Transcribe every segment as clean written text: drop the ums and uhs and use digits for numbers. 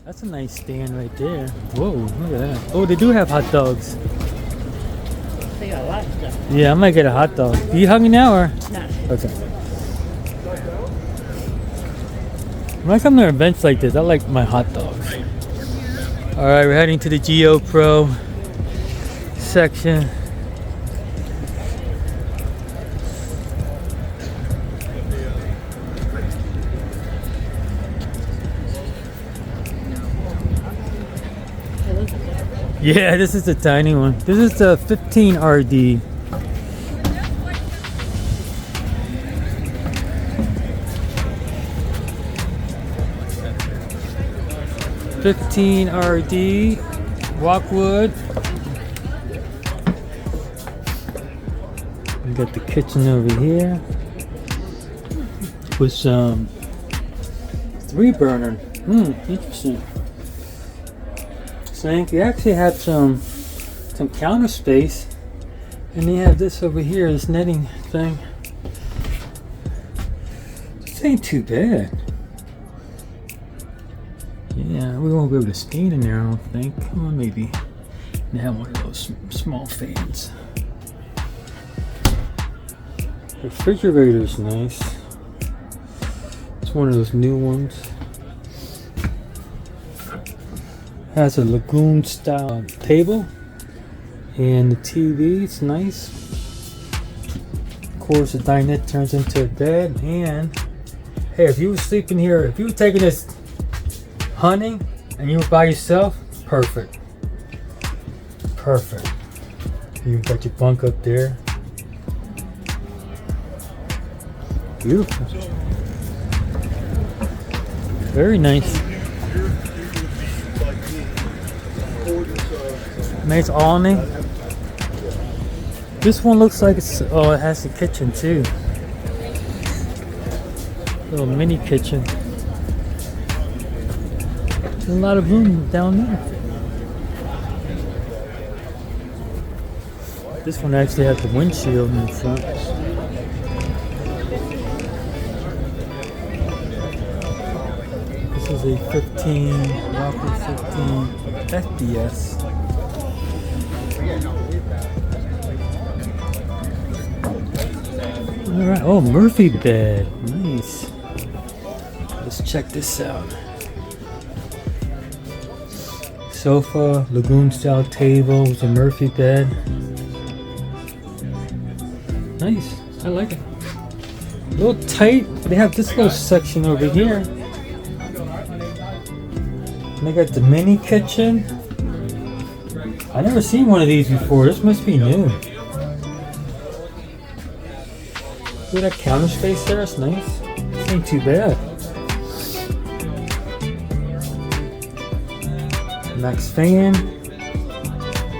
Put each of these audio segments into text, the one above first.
That's a nice stand right there. Whoa, look at that. Oh, they do have hot dogs. They got a lot of stuff. Yeah, I might get a hot dog. You hungry now or? No. Okay. When I come to events like this, I like my hot dogs. Alright, we're heading to the Geo Pro section. Yeah, this is the tiny one. This is the 15 RD. RD, Walkwood. We got the kitchen over here with some 3-burner. Interesting. Sink. You actually have some counter space, and they have this over here, this netting thing. This ain't too bad. Yeah, we won't be able to stand in there, I don't think. Well, maybe. They have one of those small fans. Refrigerator's nice. It's one of those new ones. Has a lagoon style table and the TV. It's nice. Of course, the dinette turns into a bed. And hey, if you were sleeping here, if you were taking this hunting and you were by yourself, perfect. Perfect. You got your bunk up there. Beautiful. Very nice. Nice awning. This one looks like it's, oh, it has the kitchen too. Little mini kitchen. There's a lot of room down there. This one actually has the windshield in the front. This is a 15 Walker 15 FDS. Alright, oh, Murphy bed. Nice. Let's check this out. Sofa, lagoon style table with a Murphy bed. Nice. I like it. A little tight. They have this little section over here. And they got the mini kitchen. I never seen one of these before. This must be new. Look at that counter space there. It's nice. This ain't too bad. Max fan.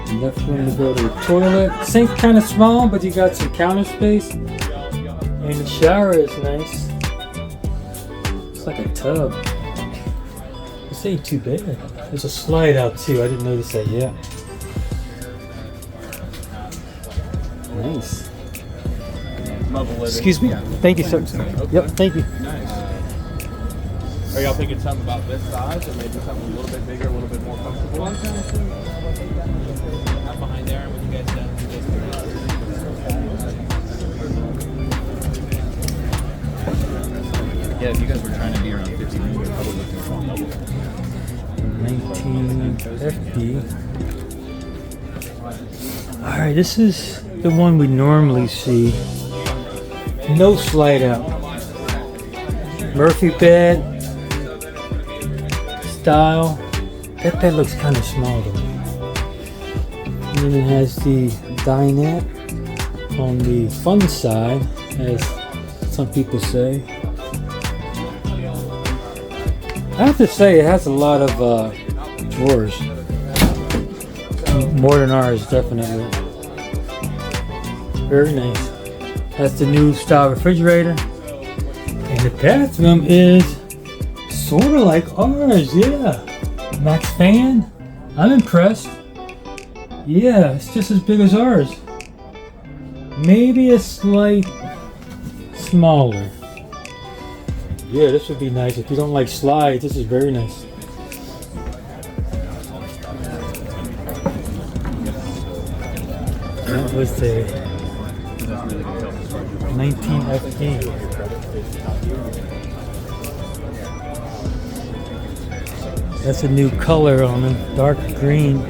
Enough room to go to the toilet. Sink kind of small, but you got some counter space. And the shower is nice. It's like a tub. This ain't too bad. There's a slide out too. I didn't notice that yet. Nice. Excuse me. Thank you, sir. Yep, thank you. Nice. Are y'all thinking something about this size, or maybe something a little bit bigger, a little bit more comfortable? Out behind there, when you guys done. Yeah, if you guys were trying to be around 50 room, you're probably looking for a double. 1950. Alright, this is the one we normally see. No slide out. Murphy bed style. That bed looks kind of small to me. And then it has the dinette on the fun side, as some people say. I have to say, it has a lot of drawers. More than ours, definitely. Very nice. That's the new style refrigerator. And the bathroom is sort of like ours, yeah. Max fan. I'm impressed. Yeah, it's just as big as ours. Maybe a slight smaller. Yeah, this would be nice. If you don't like slides, this is very nice. That was the 19 FD. That's a new color on them, dark green.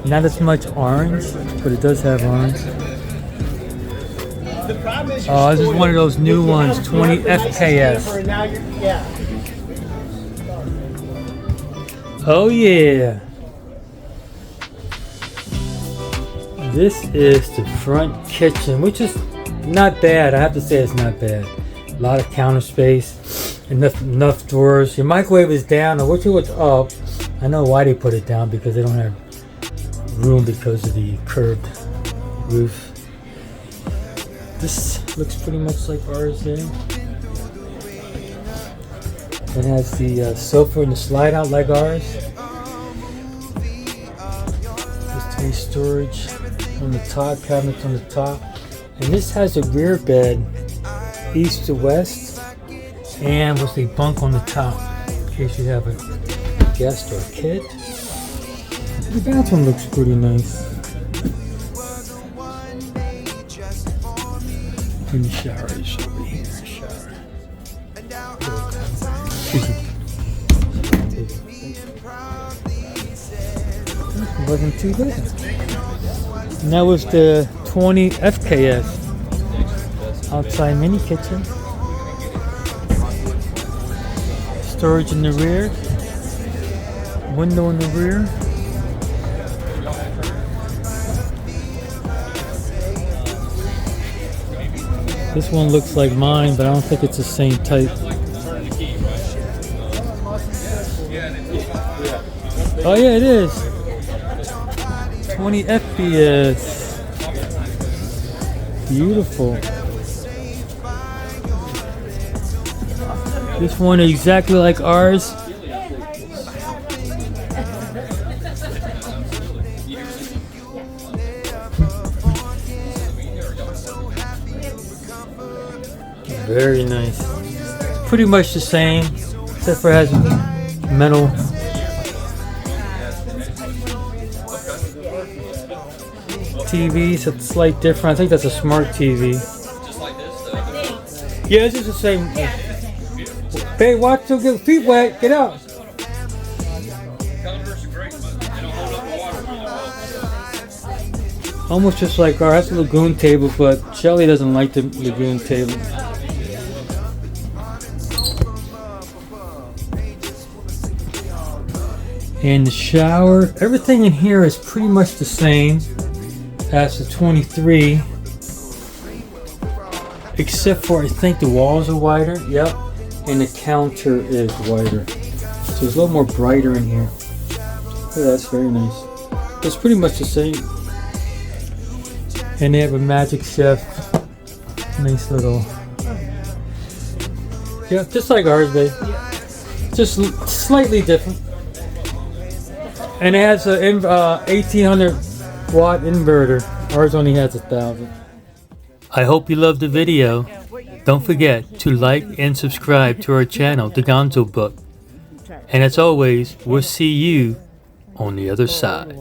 Not as much orange, but it does have orange. Oh, this is one of those new ones, 20 FKS. Oh yeah. This is the front kitchen, which is not bad. I have to say it's not bad. A lot of counter space, enough drawers. Your microwave is down. I wish it was up. I know why they put it down, because they don't have room because of the curved roof. This looks pretty much like ours there. It has the sofa and the slide out like ours. Just a storage on the top, cabinets on the top. And this has a rear bed, east to west, and with a bunk on the top in case you have a guest or a kid. The bathroom looks pretty nice. And the shower is over here. Shower. Wasn't too bad. And that was the 20 FKS outside mini kitchen. Storage in the rear. Window in the rear. This one looks like mine, but I don't think it's the same type. Oh yeah, it is. 20 FPS. Beautiful. This one is exactly like ours. Very nice. Pretty much the same, except for it has metal. TV, so it's a slight different. I think that's a smart TV. Yeah, this is the same. Hey, watch them get the feet wet. Get out. Almost just like ours. That's a lagoon table, but Shelly doesn't like the lagoon table. And the shower, everything in here is pretty much the same as the 23, except for I think the walls are wider. Yep, and the counter is wider, so it's a little more brighter in here. Oh, that's very nice. It's pretty much the same. And they have a Magic Chef, nice little. Yeah, just like ours, babe. Just slightly different. And it has a 1800 watt inverter. Ours only has 1000. I hope you loved the video. Don't forget to like and subscribe to our channel, The Gonzo Book. And as always, we'll see you on the other side.